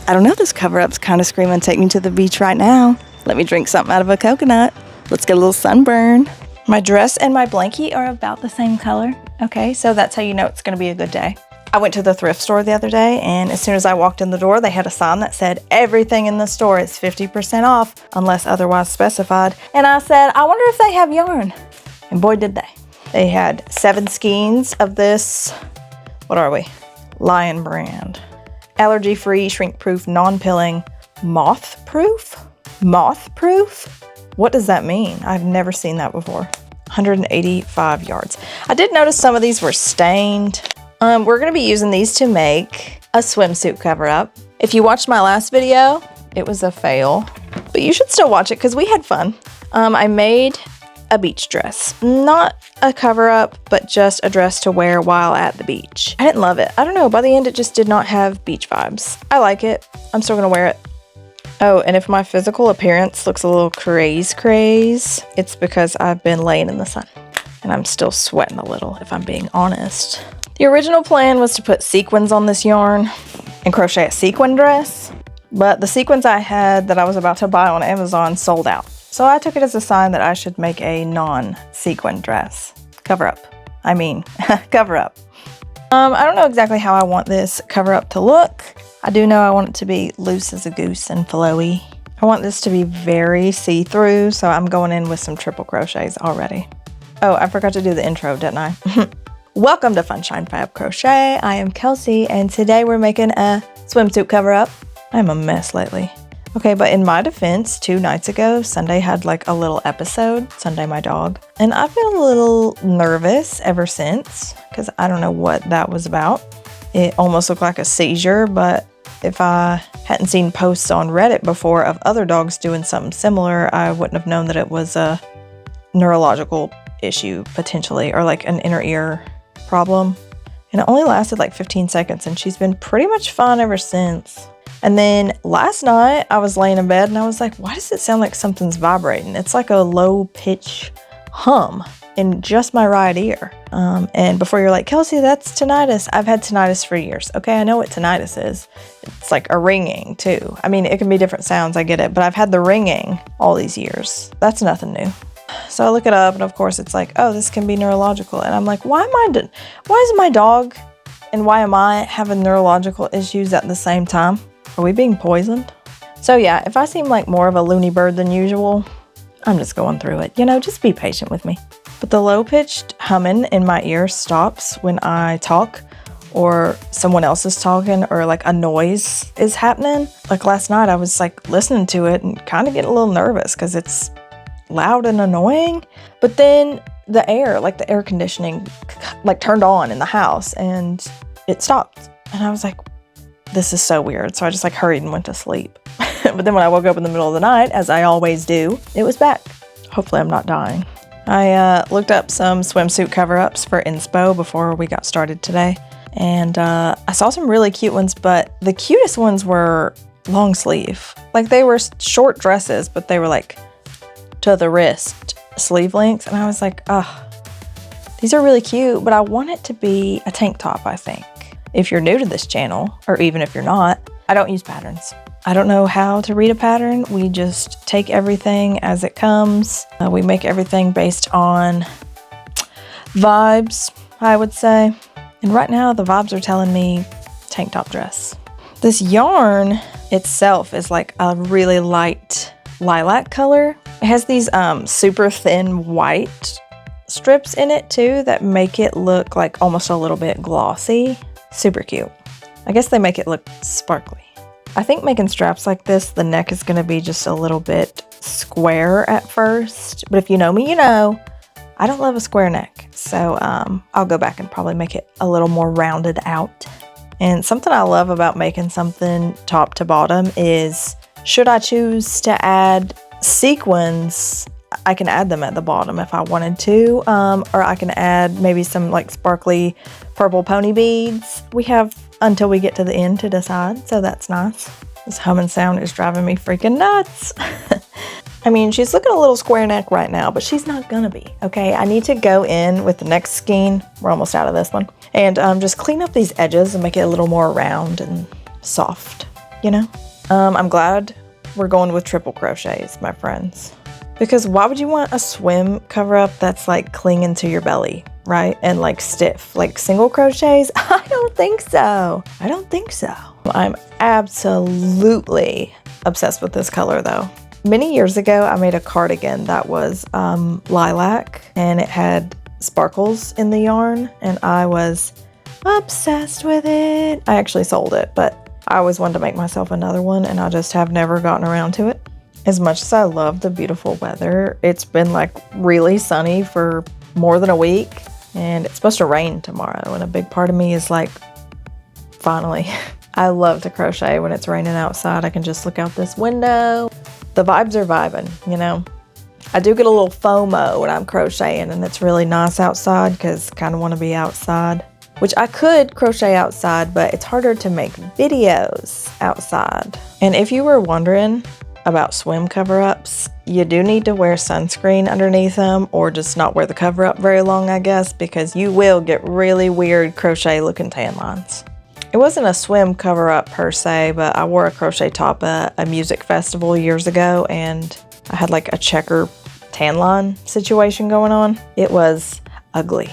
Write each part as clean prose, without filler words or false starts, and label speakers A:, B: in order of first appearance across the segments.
A: I don't know, this cover-up's kind of screaming, take me to the beach right now. Let me drink something out of a coconut. Let's get a little sunburn. My dress and my blankie are about the same color. Okay, so that's how you know it's gonna be a good day. I went to the thrift store the other day, and as soon as I walked in the door, they had a sign that said, everything in the store is 50% off, unless otherwise specified. And I said, I wonder if they have yarn. And boy, did they. They had 7 skeins of this, what are we? Lion brand. Allergy-free, shrink-proof, non-pilling, moth-proof? Moth-proof? What does that mean? I've never seen that before. 185 yards. I did notice some of these were stained. We're gonna be using these to make a swimsuit cover-up. If you watched my last video, it was a fail, but you should still watch it because we had fun. I made a beach dress. Not a cover-up, but just a dress to wear while at the beach. I didn't love it. I don't know, by the end it just did not have beach vibes. I like it. I'm still gonna wear it. Oh, and if my physical appearance looks a little craze, it's because I've been laying in the sun. And I'm still sweating a little, if I'm being honest. The original plan was to put sequins on this yarn and crochet a sequin dress, but the sequins I had that I was about to buy on Amazon sold out. So I took it as a sign that I should make a non-sequin dress. Cover up. Cover up. I don't know exactly how I want this cover up to look. I do know I want it to be loose as a goose and flowy. I want this to be very see-through, so I'm going in with some triple crochets already. Oh, I forgot to do the intro, didn't I? Welcome to Funshine Fab Crochet. I am Kelsey, and today we're making a swimsuit cover-up. I'm a mess lately. Okay, but in my defense, 2 nights ago, Sunday had like a little episode, Sunday my dog, and I've been a little nervous ever since, because I don't know what that was about. It almost looked like a seizure, but if I hadn't seen posts on Reddit before of other dogs doing something similar, I wouldn't have known that it was a neurological issue, potentially, or like an inner ear problem. And it only lasted like 15 seconds, and she's been pretty much fine ever since. And then last night I was laying in bed and I was like, why does it sound like something's vibrating? It's like a low pitch hum in just my right ear. And before you're like, Kelsey, that's tinnitus. I've had tinnitus for years. Okay, I know what tinnitus is. It's like a ringing too. I mean, it can be different sounds, I get it, but I've had the ringing all these years. That's nothing new. So I look it up and of course it's like, oh, this can be neurological. And I'm like, why is my dog and why am I having neurological issues at the same time? Are we being poisoned? So yeah, if I seem like more of a loony bird than usual, I'm just going through it. You know, just be patient with me. But the low-pitched humming in my ear stops when I talk or someone else is talking or like a noise is happening. Like last night I was like listening to it and kind of getting a little nervous because it's loud and annoying. But then the air conditioning like turned on in the house and it stopped. And I was like, this is so weird. So I just like hurried and went to sleep. But then when I woke up in the middle of the night, as I always do, it was back. Hopefully I'm not dying. I looked up some swimsuit cover-ups for inspo before we got started today. And I saw some really cute ones, but the cutest ones were long sleeve. Like they were short dresses, but they were like to the wrist sleeve lengths. And I was like, oh, these are really cute, but I want it to be a tank top, I think. If you're new to this channel, or even if you're not, I don't use patterns. I don't know how to read a pattern. We just take everything as it comes. We make everything based on vibes, I would say. And right now the vibes are telling me tank top dress. This yarn itself is like a really light lilac color. It has these super thin white strips in it too that make it look like almost a little bit glossy. Super cute. I guess they make it look sparkly. I think making straps like this, the neck is going to be just a little bit square at first. But if you know me, you know, I don't love a square neck. So I'll go back and probably make it a little more rounded out. And something I love about making something top to bottom is, should I choose to add sequins, I can add them at the bottom if I wanted to, or I can add maybe some like sparkly purple pony beads. We have until we get to the end to decide, so that's nice. This humming sound is driving me freaking nuts. I mean, she's looking a little square neck right now, but she's not gonna be, okay? I need to go in with the next skein, we're almost out of this one, and just clean up these edges and make it a little more round and soft. you know? I'm glad we're going with triple crochets, my friends. Because why would you want a swim cover up that's like clinging to your belly, right? And like stiff, like single crochets? I don't think so. I don't think so. I'm absolutely obsessed with this color though. Many years ago, I made a cardigan that was lilac and it had sparkles in the yarn and I was obsessed with it. I actually sold it, but I always wanted to make myself another one and I just have never gotten around to it. As much as I love the beautiful weather, it's been like really sunny for more than a week and it's supposed to rain tomorrow and a big part of me is like, finally. I love to crochet when it's raining outside. I can just look out this window. The vibes are vibing, you know. I do get a little FOMO when I'm crocheting and it's really nice outside because I kind of want to be outside. Which I could crochet outside, but it's harder to make videos outside. And if you were wondering about swim cover-ups, you do need to wear sunscreen underneath them or just not wear the cover-up very long, I guess, because you will get really weird crochet-looking tan lines. It wasn't a swim cover-up per se, but I wore a crochet top at a music festival years ago and I had like a checker tan line situation going on. It was ugly.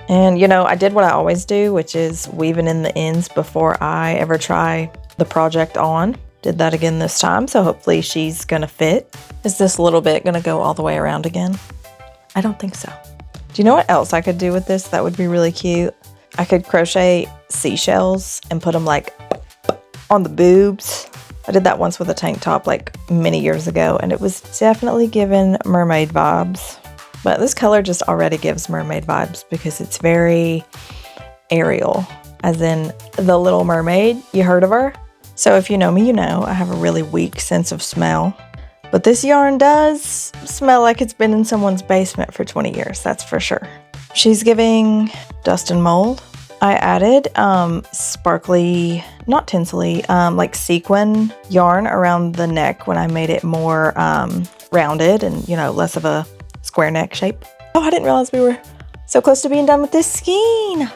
A: And you know, I did what I always do, which is weaving in the ends before I ever try the project on. Did that again this time, so hopefully she's gonna fit. Is this little bit gonna go all the way around again? I don't think so. Do you know what else I could do with this that would be really cute? I could crochet seashells and put them like on the boobs. I did that once with a tank top like many years ago and it was definitely giving mermaid vibes. But this color just already gives mermaid vibes because it's very Ariel, as in the Little Mermaid. You heard of her? So if you know me, you know I have a really weak sense of smell. But this yarn does smell like it's been in someone's basement for 20 years, that's for sure. She's giving dust and mold. I added sparkly, not tinsely, like sequin yarn around the neck when I made it more rounded and, you know, less of a square neck shape. Oh, I didn't realize we were so close to being done with this skein.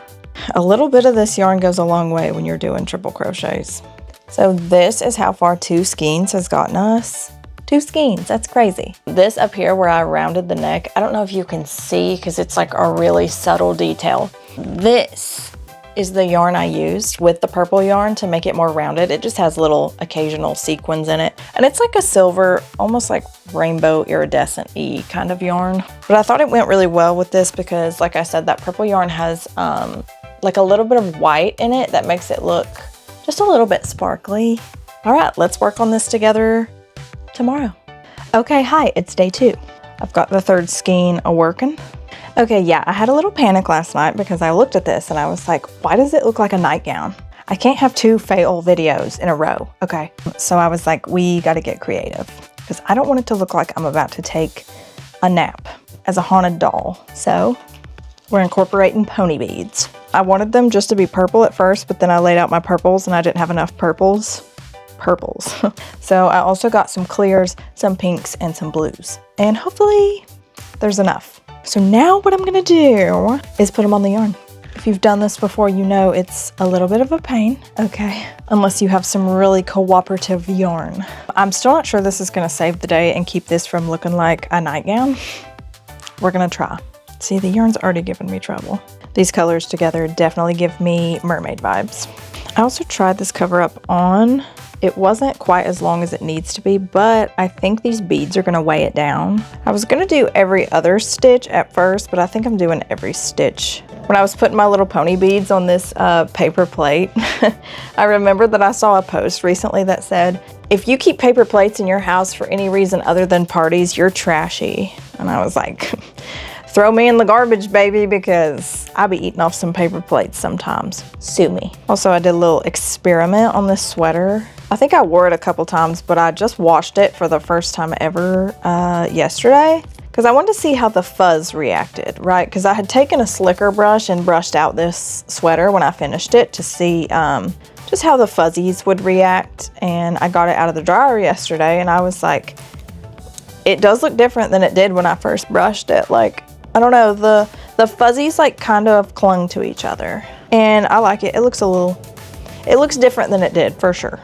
A: A little bit of this yarn goes a long way when you're doing triple crochets. So this is how far 2 skeins has gotten us. 2 skeins, that's crazy. This up here where I rounded the neck, I don't know if you can see because it's like a really subtle detail. This is the yarn I used with the purple yarn to make it more rounded. It just has little occasional sequins in it. And it's like a silver, almost like rainbow iridescent-y kind of yarn. But I thought it went really well with this because, like I said, that purple yarn has like a little bit of white in it that makes it look just a little bit sparkly. All right, let's work on this together tomorrow. Okay, hi, it's day 2. I've got the 3rd skein a-working. Okay, yeah, I had a little panic last night because I looked at this and I was like, why does it look like a nightgown? I can't have 2 fail videos in a row, okay? So I was like, we gotta get creative because I don't want it to look like I'm about to take a nap as a haunted doll. So we're incorporating pony beads. I wanted them just to be purple at first, but then I laid out my purples and I didn't have enough purples. So I also got some clears, some pinks, and some blues. And hopefully there's enough. So now what I'm gonna do is put them on the yarn. If you've done this before, you know it's a little bit of a pain, okay? Unless you have some really cooperative yarn. I'm still not sure this is gonna save the day and keep this from looking like a nightgown. We're gonna try. See, the yarn's already giving me trouble. These colors together definitely give me mermaid vibes. I also tried this cover up on. It wasn't quite as long as it needs to be, but I think these beads are gonna weigh it down. I was gonna do every other stitch at first, but I think I'm doing every stitch. When I was putting my little pony beads on this paper plate, I remembered that I saw a post recently that said, if you keep paper plates in your house for any reason other than parties, you're trashy. And I was like, throw me in the garbage, baby, because I be eating off some paper plates sometimes. Sue me. Also, I did a little experiment on this sweater. I think I wore it a couple times, but I just washed it for the first time ever yesterday because I wanted to see how the fuzz reacted, right? Because I had taken a slicker brush and brushed out this sweater when I finished it to see just how the fuzzies would react. And I got it out of the dryer yesterday and I was like, it does look different than it did when I first brushed it. Like, I don't know, the fuzzies like kind of clung to each other and I like it. It looks different than it did for sure.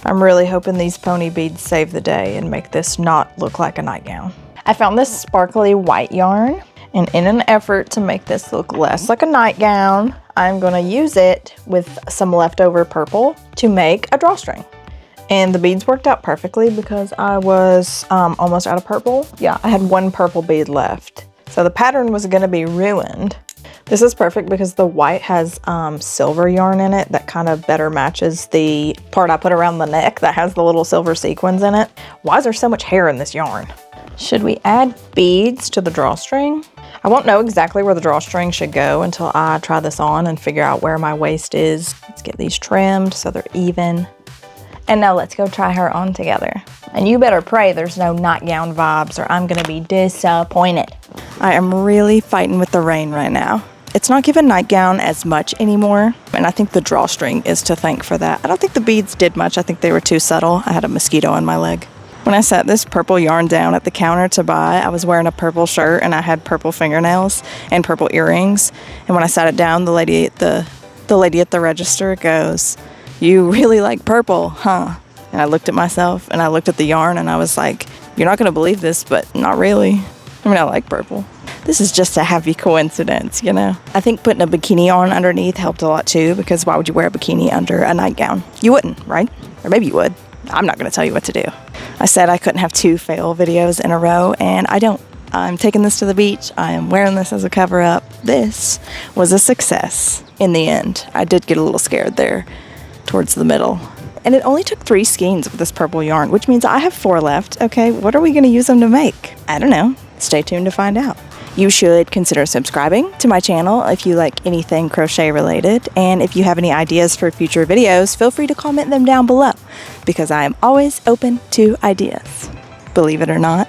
A: I'm really hoping these pony beads save the day and make this not look like a nightgown. I found this sparkly white yarn, and in an effort to make this look less like a nightgown, I'm gonna use it with some leftover purple to make a drawstring. And the beads worked out perfectly because I was almost out of purple. Yeah, I had one purple bead left. So the pattern was gonna be ruined. This is perfect because the white has silver yarn in it that kind of better matches the part I put around the neck that has the little silver sequins in it. Why is there so much hair in this yarn? Should we add beads to the drawstring? I won't know exactly where the drawstring should go until I try this on and figure out where my waist is. Let's get these trimmed so they're even. And now let's go try her on together. And you better pray there's no nightgown vibes or I'm gonna be disappointed. I am really fighting with the rain right now. It's not giving nightgown as much anymore, and I think the drawstring is to thank for that. I don't think the beads did much. I think they were too subtle. I had a mosquito on my leg. When I set this purple yarn down at the counter to buy, I was wearing a purple shirt and I had purple fingernails and purple earrings. And when I sat it down, the lady at the register goes, "You really like purple, huh?" And I looked at myself and I looked at the yarn and I was like, "You're not gonna believe this, but not really. I mean, I like purple." This is just a happy coincidence, you know? I think putting a bikini on underneath helped a lot too, because why would you wear a bikini under a nightgown? You wouldn't, right? Or maybe you would. I'm not gonna tell you what to do. I said I couldn't have 2 fail videos in a row, and I don't. I'm taking this to the beach. I am wearing this as a cover up. This was a success in the end. I did get a little scared there towards the middle. And it only took 3 skeins of this purple yarn, which means I have 4 left. Okay, what are we gonna use them to make? I don't know. Stay tuned to find out. You should consider subscribing to my channel if you like anything crochet related. And if you have any ideas for future videos, feel free to comment them down below because I am always open to ideas. Believe it or not,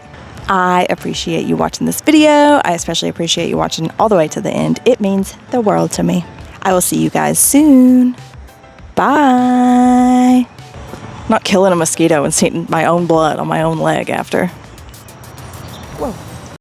A: I appreciate you watching this video. I especially appreciate you watching all the way to the end. It means the world to me. I will see you guys soon. Bye. Not killing a mosquito and seeing my own blood on my own leg after.